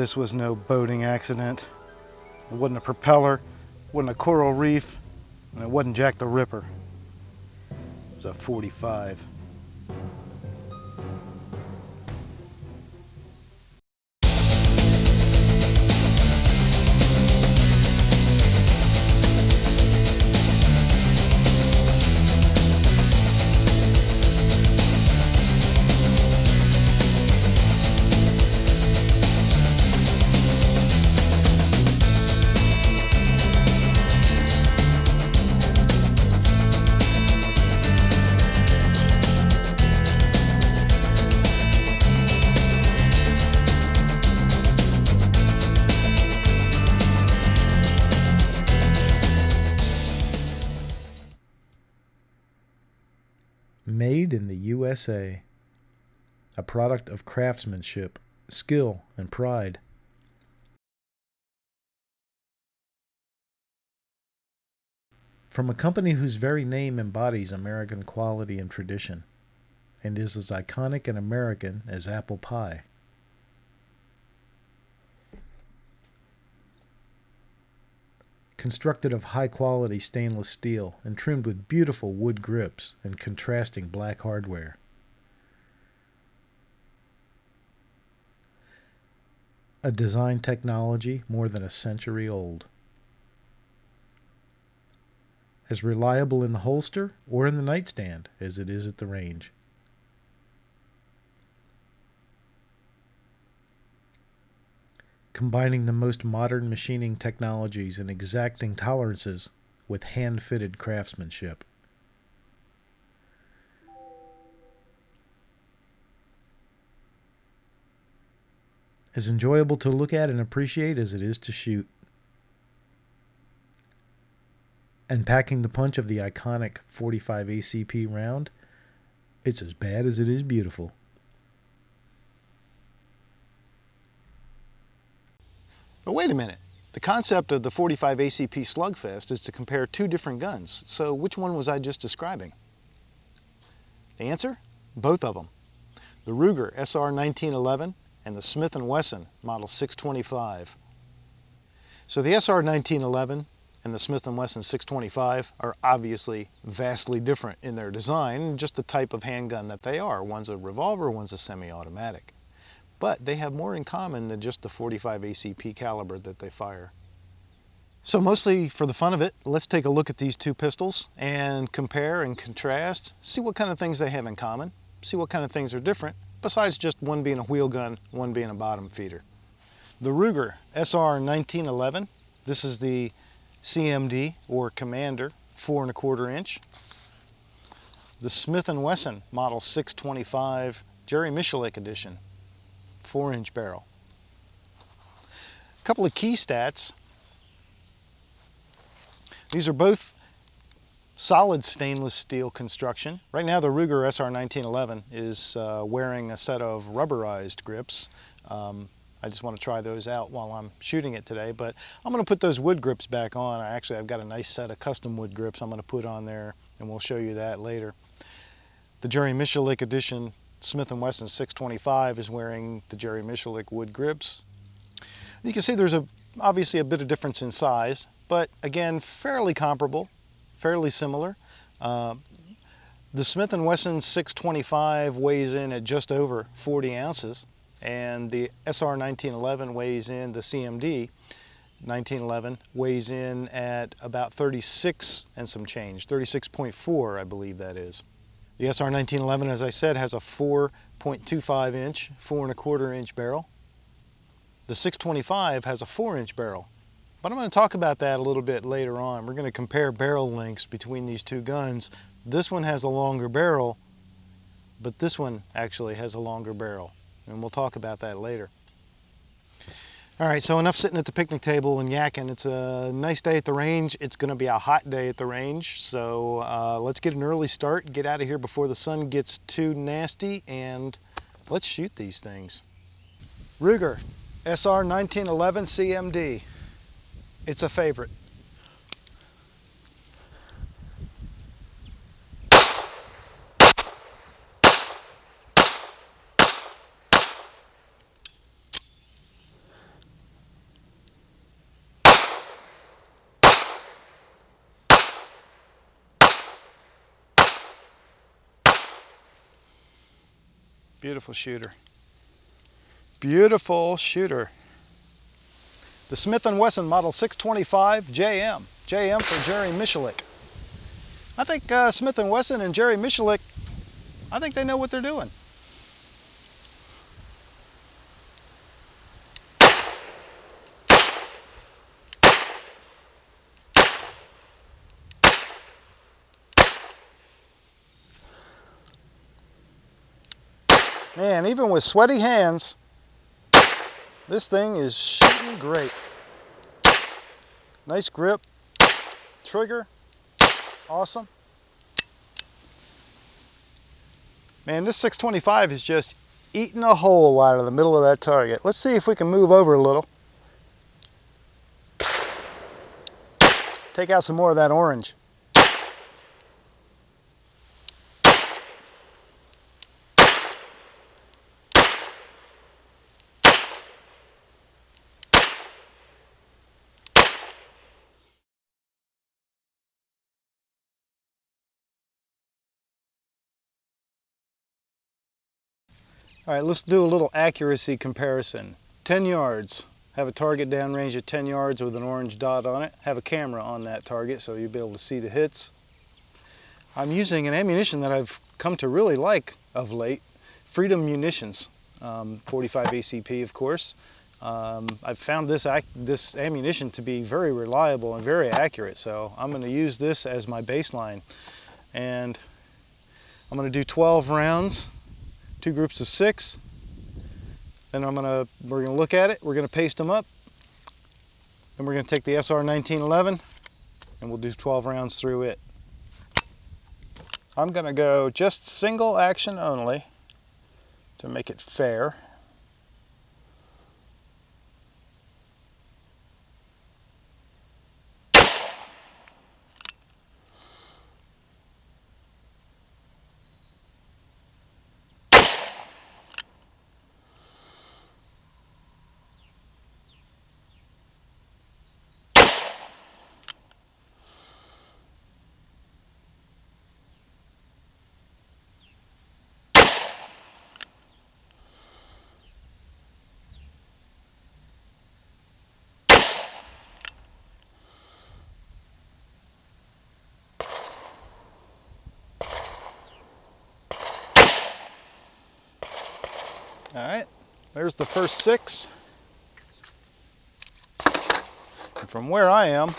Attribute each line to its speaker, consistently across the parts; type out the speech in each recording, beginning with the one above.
Speaker 1: this was no boating accident. It wasn't a propeller, wasn't a coral reef, and it wasn't Jack the Ripper. It was a 45. Made in the USA, a product of craftsmanship, skill, and pride. From a company whose very name embodies American quality and tradition, and is as iconic and American as apple pie. Constructed of high-quality stainless steel and trimmed with beautiful wood grips and contrasting black hardware. A design technology more than a century old. As reliable in the holster or in the nightstand as it is at the range. Combining the most modern machining technologies and exacting tolerances with hand-fitted craftsmanship. As enjoyable to look at and appreciate as it is to shoot. And packing the punch of the iconic 45 ACP round, it's as bad as it is beautiful.
Speaker 2: But wait a minute. The concept of the 45 ACP slugfest is to compare two different guns. So which one was I just describing? The answer? Both of them. The Ruger SR1911 and the Smith & Wesson Model 625. So the SR1911 and the Smith & Wesson 625 are obviously vastly different in their design and just the type of handgun that they are. One's a revolver, one's a semi-automatic. But they have more in common than just the 45 ACP caliber that they fire. So mostly for the fun of it, let's take a look at these two pistols and compare and contrast, see what kind of things they have in common, see what kind of things are different, besides just one being a wheel gun, one being a bottom feeder. The Ruger SR1911, this is the CMD or Commander 4¼ inch. The Smith & Wesson Model 625 Jerry Michalik edition. 4-inch barrel. A couple of key stats. These are both solid stainless steel construction. Right now the Ruger SR1911 is wearing a set of rubberized grips. I just want to try those out while I'm shooting it today, but I'm going to put those wood grips back on. I've got a nice set of custom wood grips I'm going to put on there, and we'll show you that later. The Jerry Michalik edition Smith & Wesson 625 is wearing the Jerry Michalik wood grips. You can see there's obviously a bit of difference in size, but again, fairly comparable, fairly similar. The Smith & Wesson 625 weighs in at just over 40 ounces, and the SR1911 weighs in, the CMD 1911 weighs in at about 36 and some change, 36.4 I believe that is. The SR1911, as I said, has a 4.25 inch, 4¼ inch barrel. The 625 has a 4-inch barrel. But I'm going to talk about that a little bit later on. We're going to compare barrel lengths between these two guns. This one has a longer barrel, but this one actually has a longer barrel. And we'll talk about that later. All right, so enough sitting at the picnic table and yakking. It's a nice day at the range. It's going to be a hot day at the range, so let's get an early start, get out of here before the sun gets too nasty, and let's shoot these things. Ruger SR1911 CMD. It's a favorite. Beautiful shooter. Beautiful shooter. The Smith & Wesson Model 625 JM. JM for Jerry Michalik. I think Smith & Wesson and Jerry Michalik, I think they know what they're doing. Man, even with sweaty hands, this thing is shooting great. Nice grip, trigger, awesome. Man, this 625 is just eating a hole out of the middle of that target. Let's see if we can move over a little. Take out some more of that orange. All right, let's do a little accuracy comparison. 10 yards. Have a target downrange at 10 yards with an orange dot on it. Have a camera on that target so you'll be able to see the hits. I'm using an ammunition that I've come to really like of late. Freedom Munitions. 45 ACP, of course. I've found this ammunition to be very reliable and very accurate, so I'm going to use this as my baseline. And I'm going to do 12 rounds. 2 groups of 6. Then we're gonna look at it, we're gonna paste them up, then we're gonna take the SR1911 and we'll do 12 rounds through it. I'm gonna go just single action only to make it fair. All right, there's the first 6. And from where I am,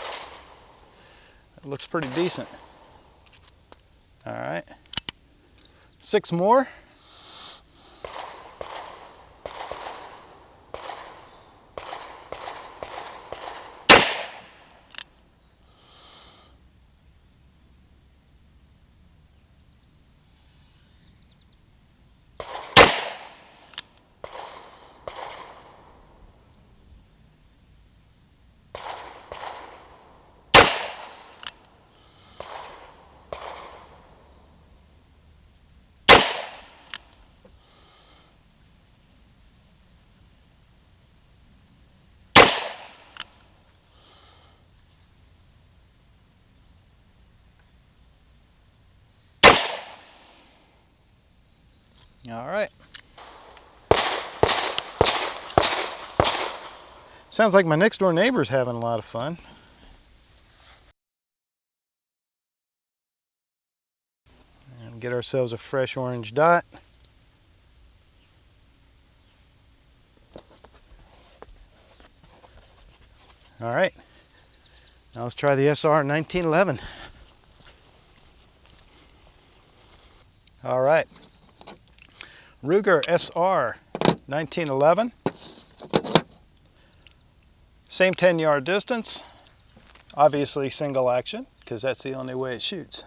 Speaker 2: it looks pretty decent. All right, 6 more. All right. Sounds like my next door neighbor's having a lot of fun. And get ourselves a fresh orange dot. All right. Now let's try the SR1911. All right. Ruger SR1911. Same 10-yard distance. Obviously single action, because that's the only way it shoots.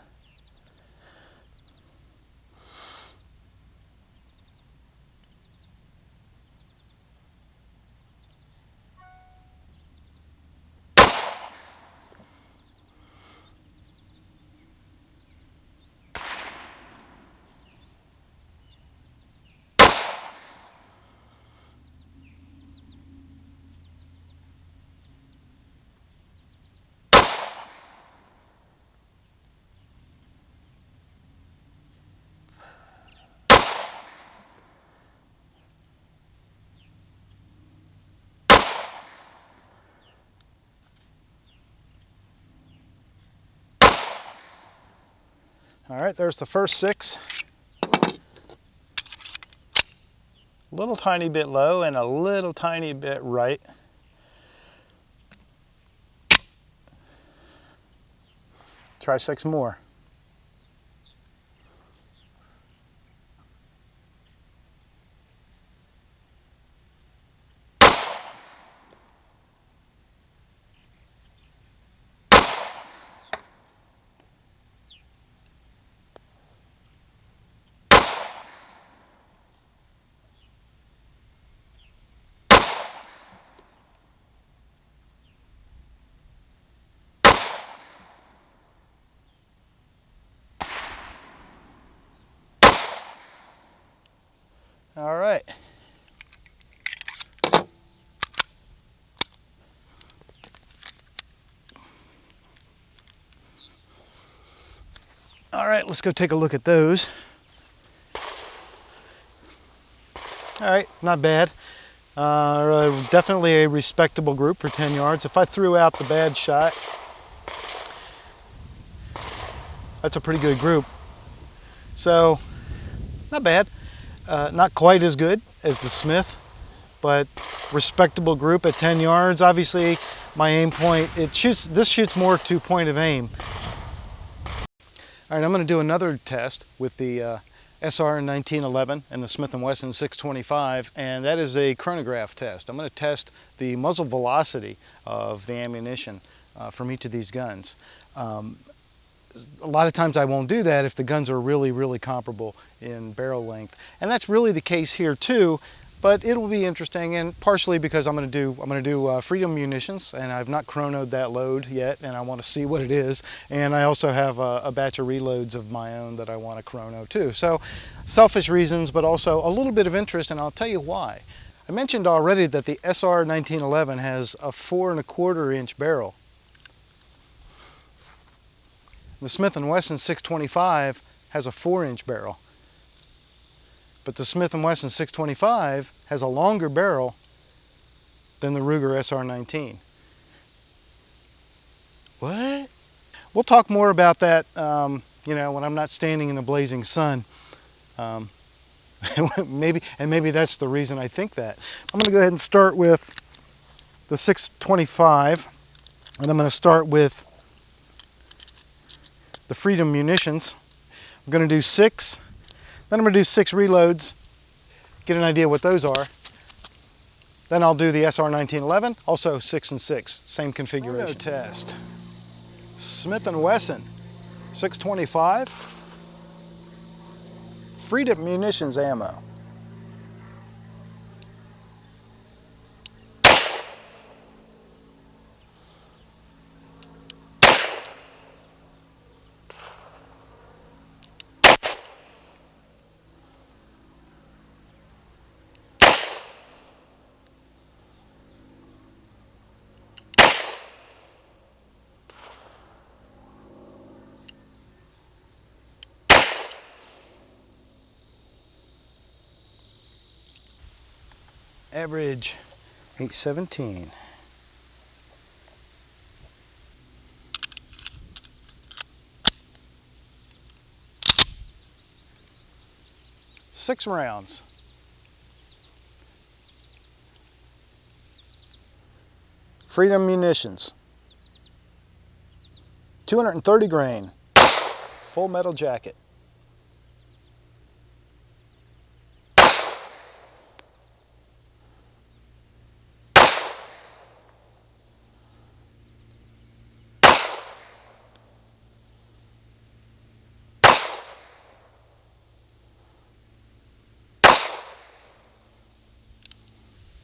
Speaker 2: All right, there's the first 6. A little tiny bit low and a little tiny bit right. Try 6 more. All right. All right, let's go take a look at those. All right, not bad. Definitely a respectable group for 10 yards. If I threw out the bad shot, that's a pretty good group. So, not bad. Not quite as good as the Smith, but respectable group at 10 yards. Obviously, my aim point, this shoots more to point of aim. All right, I'm going to do another test with the SR1911 and the Smith & Wesson 625, and that is a chronograph test. I'm going to test the muzzle velocity of the ammunition from each of these guns. A lot of times I won't do that if the guns are really, really comparable in barrel length, and that's really the case here too. But it'll be interesting, and partially because I'm going to do Freedom munitions, and I've not chronoed that load yet, and I want to see what it is. And I also have a batch of reloads of my own that I want to chrono too. So, selfish reasons, but also a little bit of interest, and I'll tell you why. I mentioned already that the SR1911 has a 4¼ inch barrel. The Smith & Wesson 625 has a 4-inch barrel. But the Smith & Wesson 625 has a longer barrel than the Ruger SR19. What? We'll talk more about that, you know, when I'm not standing in the blazing sun. Maybe that's the reason I think that. I'm going to go ahead and start with the 625, and I'm going to start with the Freedom munitions. I'm going to do 6. Then I'm going to do 6 reloads, get an idea what those are. Then I'll do the SR1911, also 6 and 6, same configuration. Test. Smith & Wesson 625, Freedom munitions ammo. Average 817. Six rounds. Freedom munitions. 230 grain. Full metal jacket.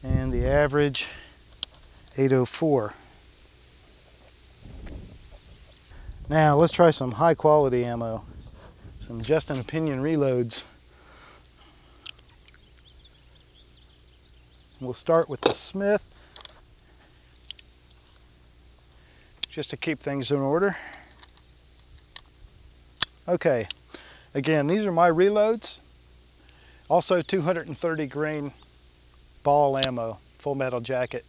Speaker 2: And the average 804. Now let's try some high quality ammo, some Just an Opinion reloads. We'll start with the Smith, just to keep things in order. Okay, again, these are my reloads. Also 230 grain ball ammo, full metal jacket.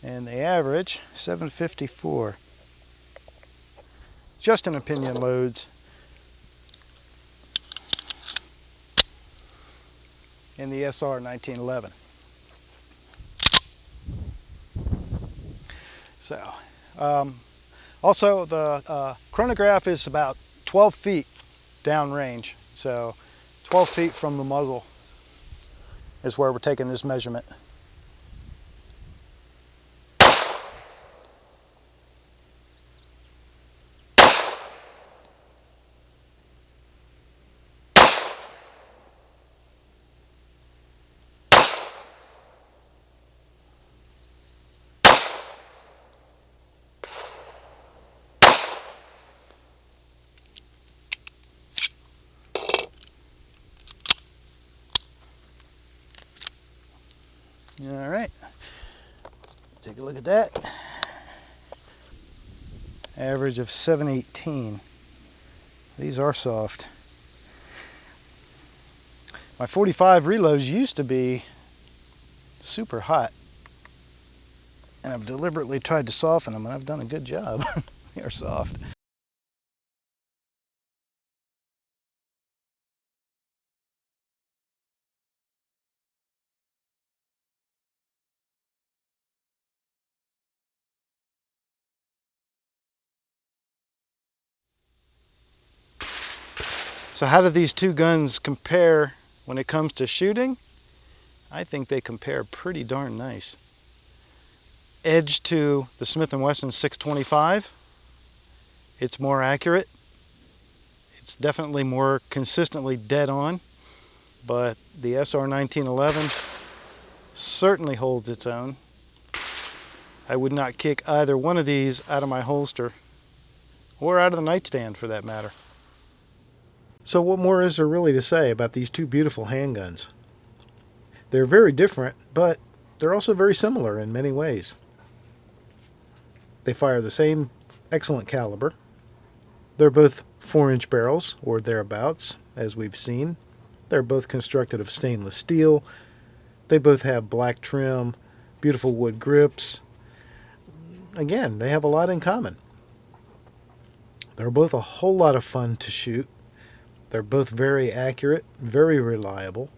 Speaker 2: and the average 754. Just in opinion loads. In the SR1911. So, also the chronograph is about 12 feet downrange. So 12 feet from the muzzle is where we're taking this measurement. All right, take a look at that. Average of 718. These are soft. My 45 reloads used to be super hot, and I've deliberately tried to soften them, and I've done a good job. They are soft. So how do these two guns compare when it comes to shooting? I think they compare pretty darn nice. Edge to the Smith & Wesson 625. It's more accurate. It's definitely more consistently dead on, but the SR1911 certainly holds its own. I would not kick either one of these out of my holster, or out of the nightstand for that matter. So what more is there really to say about these two beautiful handguns? They're very different, but they're also very similar in many ways. They fire the same excellent caliber. They're both 4-inch barrels, or thereabouts, as we've seen. They're both constructed of stainless steel. They both have black trim, beautiful wood grips. Again, they have a lot in common. They're both a whole lot of fun to shoot. They're both very accurate, very reliable,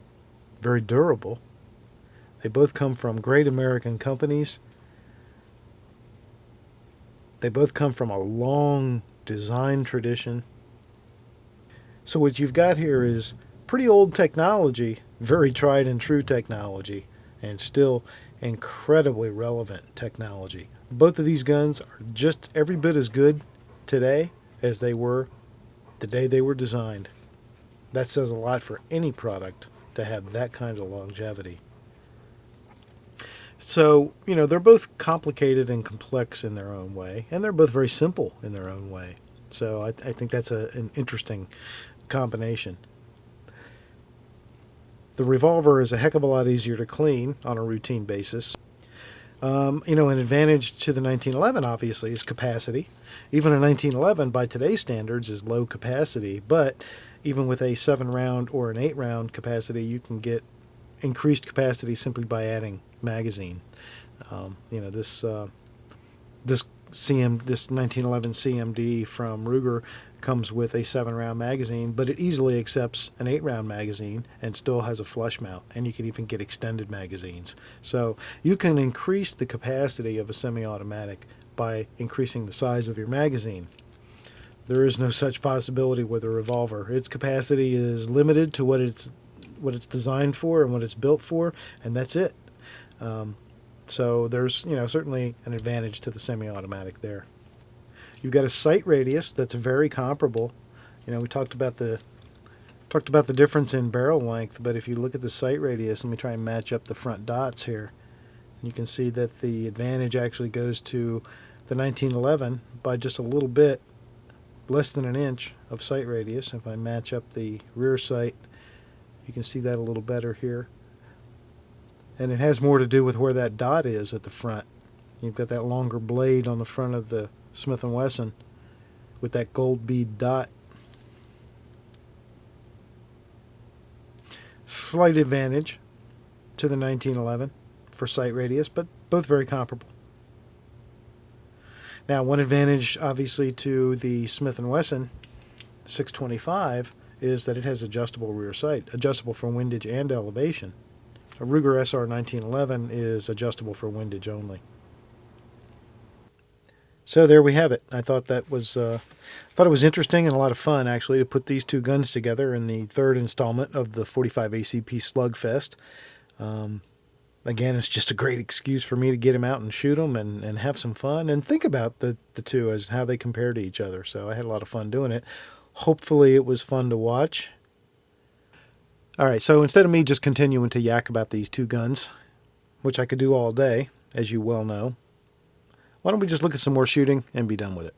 Speaker 2: very durable. They both come from great American companies. They both come from a long design tradition. So what you've got here is pretty old technology, very tried and true technology, and still incredibly relevant technology. Both of these guns are just every bit as good today as they were the day they were designed. That says a lot for any product to have that kind of longevity. So, they're both complicated and complex in their own way, and they're both very simple in their own way. So I think that's an interesting combination. The revolver is a heck of a lot easier to clean on a routine basis. An advantage to the 1911 obviously is capacity. Even a 1911 by today's standards is low capacity, but even with a 7-round or an 8-round capacity, you can get increased capacity simply by adding magazine. This 1911 CMD from Ruger comes with a 7-round magazine, but it easily accepts an 8-round magazine and still has a flush mount, and you can even get extended magazines. So you can increase the capacity of a semi-automatic by increasing the size of your magazine. There is no such possibility with a revolver. Its capacity is limited to what it's designed for and what it's built for, and that's it. So there's certainly an advantage to the semi-automatic there. You've got a sight radius that's very comparable. We talked about the difference in barrel length, but if you look at the sight radius, let me try and match up the front dots here. You can see that the advantage actually goes to the 1911 by just a little bit, less than an inch of sight radius. If I match up the rear sight, you can see that a little better here. And it has more to do with where that dot is at the front. You've got that longer blade on the front of the Smith & Wesson with that gold bead dot. Slight advantage to the 1911 for sight radius, but both very comparable.
Speaker 1: Now, one advantage, obviously, to the Smith & Wesson 625 is that it has adjustable rear sight, adjustable for windage and elevation. A Ruger SR1911 is adjustable for windage only. So there we have it. I thought it was interesting and a lot of fun, actually, to put these two guns together in the third installment of the 45 ACP Slugfest. Again, it's just a great excuse for me to get them out and shoot them and have some fun and think about the two as how they compare to each other. So I had a lot of fun doing it. Hopefully it was fun to watch. All right, so instead of me just continuing to yak about these two guns, which I could do all day, as you well know, why don't we just look at some more shooting and be done with it?